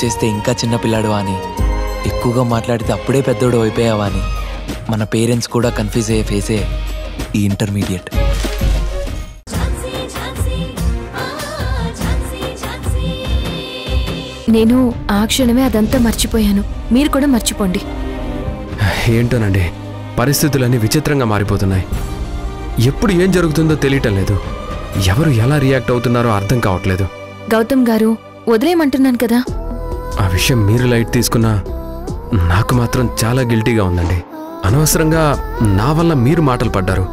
చేస్తే ఇంకా చిన్నపిల్లాడు అని, ఎక్కువగా మాట్లాడితే అప్పుడే పెద్దోడు అయిపోయావా అని మన పేరెంట్స్ కూడా కన్ఫ్యూజ్ అయ్యే ఫేసే ఈ ఇంటర్మీడియట్. నేను ఆ క్షణమే అదంతా మర్చిపోయాను. మీరు కూడా మర్చిపోండి. ఏంటోనండి, పరిస్థితులన్నీ విచిత్రంగా మారిపోతున్నాయి. ఎప్పుడు ఏం జరుగుతుందో తెలియటం లేదు. ఎవరు ఎలా రియాక్ట్ అవుతున్నారో అర్థం కావట్లేదు. గౌతమ్ గారు, వదిలేయమంటున్నాను కదా. ఆ విషయం మీరు లైట్ తీసుకున్నా నాకు మాత్రం చాలా గిల్టీగా ఉందండి. అనవసరంగా నా వల్ల మీరు మాటలు పడ్డారు.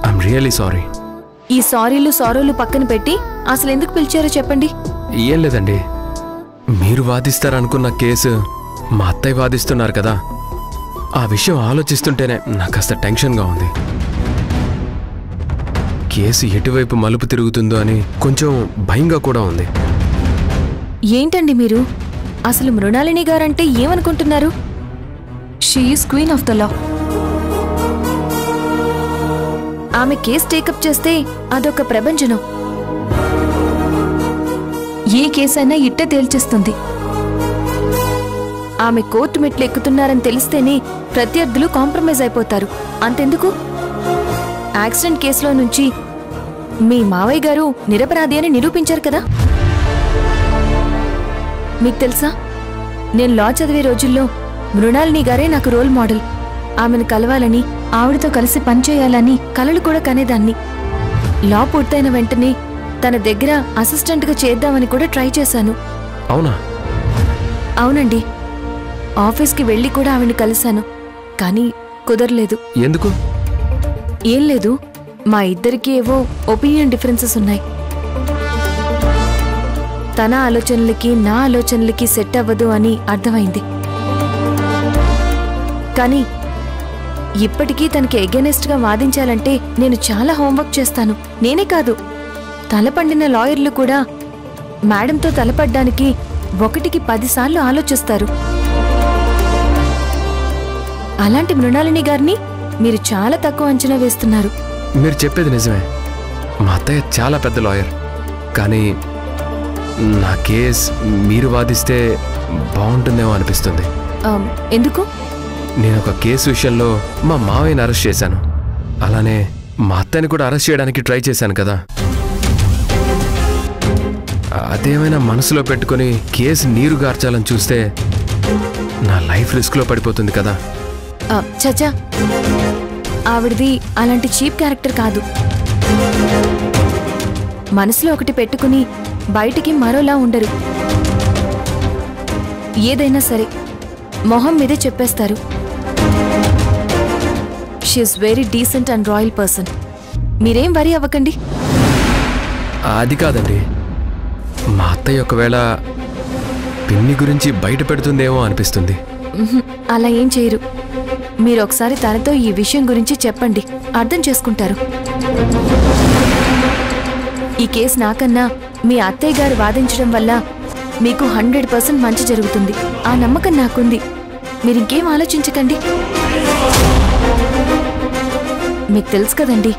I'm really sorry. ఈ సారీలు పక్కన పెట్టి అసలు ఎందుకు పిలిచారో చెప్పండి. ఏం లేదండి, మీరు వాదిస్తారనుకున్న కేసు మా అత్తయ్య వాదిస్తున్నారు కదా, ఆ విషయం ఆలోచిస్తుంటేనే నాకు కాస్త టెన్షన్గా ఉంది. కేసు ఎటువైపు మలుపు తిరుగుతుందో అని కొంచెం భయంగా కూడా ఉంది. ఏంటండి మీరు? అసలు మృణాలిని గారంటే ఏమనుకుంటున్నారు? She is queen of the law. ఆమె కేసు టేకప్ చేస్తే అదొక ప్రభంజనం. ఏ కేసైనా ఇట్టే తేల్చేస్తుంది. ఆమె కోర్టు మెట్లు ఎక్కుతున్నారని తెలిస్తేనే ప్రత్యర్థులు కాంప్రమైజ్ అయిపోతారు. అంతెందుకు, యాక్సిడెంట్ కేసులో నుంచి మీ మావయ్య గారు నిరపరాధి అని నిరూపించారు కదా. మీకు తెలుసా, నేను లా చదివే రోజుల్లో మృణాలిని గారే నాకు రోల్ మోడల్. ఆమెను కలవాలని, ఆవిడతో కలిసి పనిచేయాలని కలలు కూడా కనేదాన్ని. లా పూర్తయిన వెంటనే తన దగ్గర అసిస్టెంట్గా చేద్దామని కూడా ట్రై చేశాను. అవునా? అవునండి, ఆఫీస్కి వెళ్ళి కూడా ఆవిడని కలిశాను. కానీ కుదరలేదు. ఎందుకు? ఏం లేదు, మా ఇద్దరికీ ఏవో ఒపీనియన్ డిఫరెన్సెస్ ఉన్నాయి. తన ఆలోచనలకి నా ఆలోచనలకి సెట్ అవ్వదు అని అర్థమైంది. కానీ ఇప్పటికీ తనకి ఎగెనెస్ట్గా వాదించాలంటే నేను చాలా హోంవర్క్ చేస్తాను. నేనే కాదు, తలపండిన లాయర్లు కూడా మేడంతో తలపడ్డానికి 1కి 10 సార్లు ఆలోచిస్తారు. అలాంటి మృణాలిని గారిని మీరు చాలా తక్కువ అంచనా వేస్తున్నారు. మీరు చెప్పేది నిజమే. మా అత్తయ్య చాలా పెద్ద లాయర్. కానీ నా కేస్ మీరు వాదిస్తే బాగుంటుందేమో అనిపిస్తుంది. ఎందుకు? నేను ఒక కేసు విషయంలో మా మావయ్యని అరెస్ట్ చేశాను. అలానే మా అత్తయ్యని కూడా అరెస్ట్ చేయడానికి ట్రై చేశాను కదా. అదేమైనా మనసులో పెట్టుకుని కేసు నీరు గార్చాలని చూస్తే నా లైఫ్ రిస్క్లో పడిపోతుంది కదా. చచ్చా, ఆవిడది అలాంటి చీప్ క్యారెక్టర్ కాదు. మనసులో ఒకటి పెట్టుకుని బయటికి మరోలా ఉండరు. ఏదైనా సరే మొహం మీదే చెప్పేస్తారు. She's very decent and royal person. మీరేం వరీ అవ్వకండి. అది కాదండి, మా అత్తయ్య ఒకవేళ పిన్ని గురించి బయట పెడుతుందేమో అనిపిస్తుంది. అలా ఏం చేయరు. మీరు ఒకసారి తనతో ఈ విషయం గురించి చెప్పండి, అర్థం చేసుకుంటారు. ఈ కేసు నాకన్నా మీ అత్తయ్య గారు వాదించడం వల్ల మీకు 100% మంచి జరుగుతుంది. ఆ నమ్మకం నాకుంది. మీరింకేం ఆలోచించకండి. మీకు తెలుసు కదండి,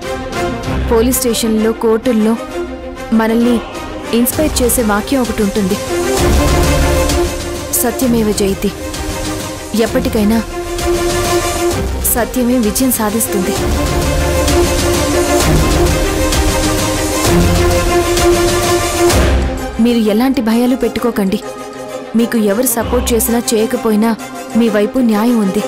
పోలీస్ స్టేషన్లో, కోర్టుల్లో మనల్ని ఇన్స్పైర్ చేసే వాక్యం ఒకటి ఉంటుంది, సత్యమేవ జయతి. ఎప్పటికైనా సత్యమే విజయం సాధిస్తుంది. మీరు ఎలాంటి భయాలు పెట్టుకోకండి. మీకు ఎవరు సపోర్ట్ చేసినా చేయకపోయినా మీ వైపు న్యాయం ఉంది.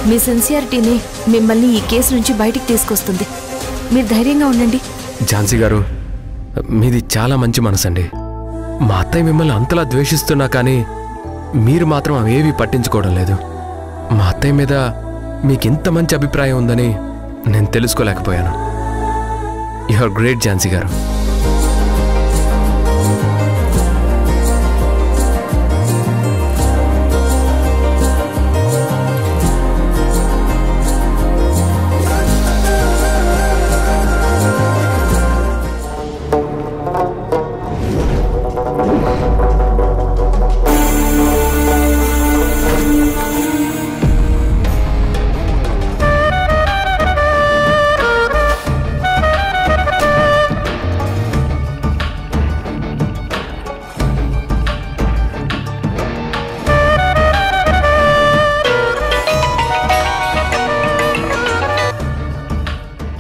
మీ సిన్సియారిటీని మిమ్మల్ని ఈ కేసు నుంచి బయటికి తీసుకొస్తుంది. మీరు ధైర్యంగా ఉండండి. ఝాన్సీ గారు, మీది చాలా మంచి మనసండి. మా అత్తయ్య మిమ్మల్ని అంతలా ద్వేషిస్తున్నా కానీ మీరు మాత్రం అవేవి పట్టించుకోవడం లేదు. మా అత్తయ్య మీద మీకింత మంచి అభిప్రాయం ఉందని నేను తెలుసుకోలేకపోయాను. యు ఆర్ గ్రేట్ ఝాన్సీ గారు.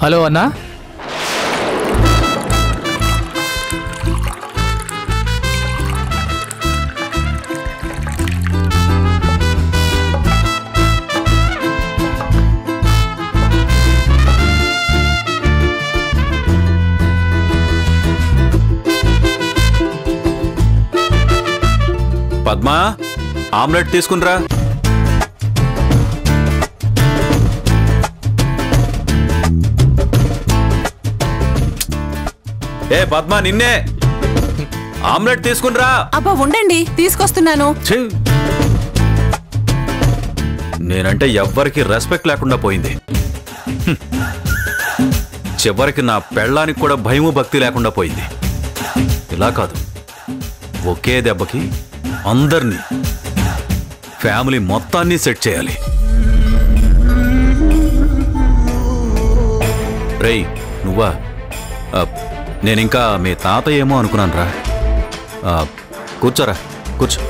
హలో అన్నా. పద్మా, ఆమ్లెట్ తీసుకునిరా. ఏ పద్మా, నిన్నే. ఆమ్లెట్ తీసుకునిరా. అబ్బా ఉండండి, తీసుకొస్తున్నాను. నేనంటే ఎవ్వరికి రెస్పెక్ట్ లేకుండా పోయింది. చివరికి నా పెళ్ళానికి కూడా భయము భక్తి లేకుండా పోయింది. ఇలా కాదు, ఒకే దెబ్బకి అందరినీ, ఫ్యామిలీ మొత్తాన్ని సెట్ చేయాలి. రేయ్ నువ్వా? నేనింకా మీ తాత ఏమో అనుకున్నాను రా. కూర్చోరా, కూర్చో.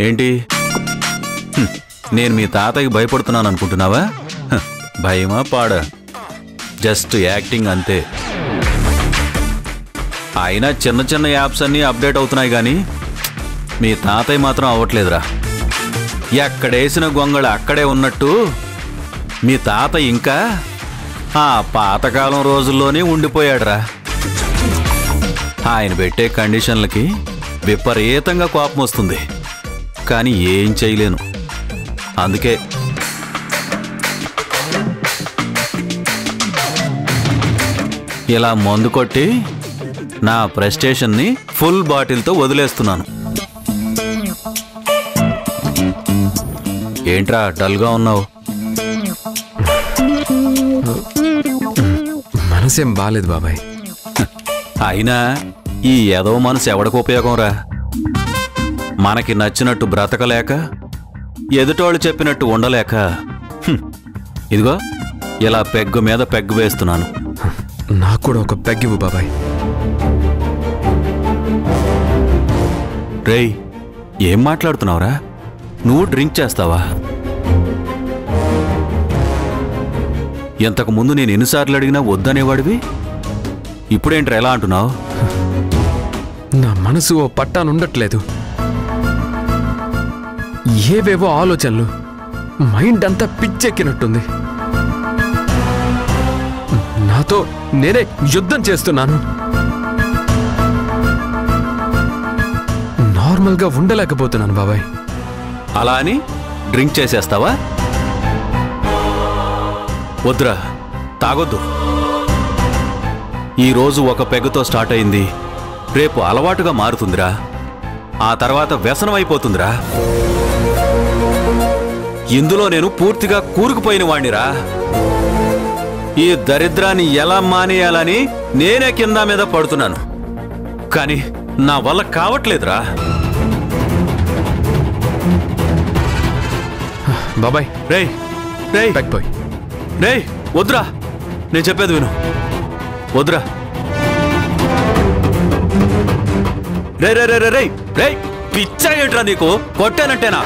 ఏంటి, నేను మీ తాతయ్యకి భయపడుతున్నాను అనుకుంటున్నావా? భయమా పాడా? జస్ట్ యాక్టింగ్ అంతే. అయినా చిన్న చిన్న యాప్స్ అన్నీ అప్డేట్ అవుతున్నాయి కానీ మీ తాతయ్య మాత్రం అవ్వట్లేదురా. ఎక్కడేసిన గొంగళ అక్కడే ఉన్నట్టు మీ తాత ఇంకా ఆ పాతకాలం రోజుల్లోనే ఉండిపోయాడురా. ఆయన పెట్టే కండిషన్లకి విపరీతంగా కోపం వస్తుంది, కానీ ఏం చేయలేను. అందుకే ఇలా మందు కొట్టి నా ప్రెస్టేషన్ని ఫుల్ బాటిల్తో వదిలేస్తున్నాను. ఏంట్రా డల్గా ఉన్నావు? మనసేం బాలేదు బాబాయ్. అయినా ఈ ఏదో మనసు ఎవడికి ఉపయోగం రా? మనకి నచ్చినట్టు బ్రతకలేక, ఎదుటోళ్ళు చెప్పినట్టు ఉండలేక ఇదిగో ఇలా పెగ్గు మీద పెగ్గు వేస్తున్నాను. నాకు కూడా ఒక పెగ్గివ్వు బాబాయ్. రేయ్, ఏం మాట్లాడుతున్నావురా? నువ్వు డ్రింక్ చేస్తావా? ఇంతకు ముందు నేను ఎన్నిసార్లు అడిగినా వద్దనేవాడివి, ఇప్పుడేంట్రా ఎలా అంటున్నావు? నా మనసు ఓ పట్టానుండట్లేదు. ఏవేవో ఆలోచనలు, మైండ్ అంతా పిచ్చెక్కినట్టుంది. నాతో నేనే యుద్ధం చేస్తున్నాను. నార్మల్గా ఉండలేకపోతున్నాను బాబాయ్. అలా అని డ్రింక్ చేసేస్తావా? వద్దురా, తాగొద్దు. ఈరోజు ఒక పెగ్గుతో స్టార్ట్ అయింది, రేపు అలవాటుగా మారుతుందిరా. ఆ తర్వాత వ్యసనం అయిపోతుందిరా. ఇందులో నేను పూర్తిగా కూరుకుపోయిన వాణ్ణిరా. ఈ దరిద్రాన్ని ఎలా మానేయాలని నేనే కింద మీద పడుతున్నాను, కానీ నా వల్ల కావట్లేదురా. బాబాయ్ రేయ్ రేయ్ పెగ్ బాయ్. రేయ్ వద్దురా, నేను చెప్పేది విను. వద్దురా. రే రే రే రే రే పిచ్చా ఏంట్రా నీకు? కొట్టానంటేనా?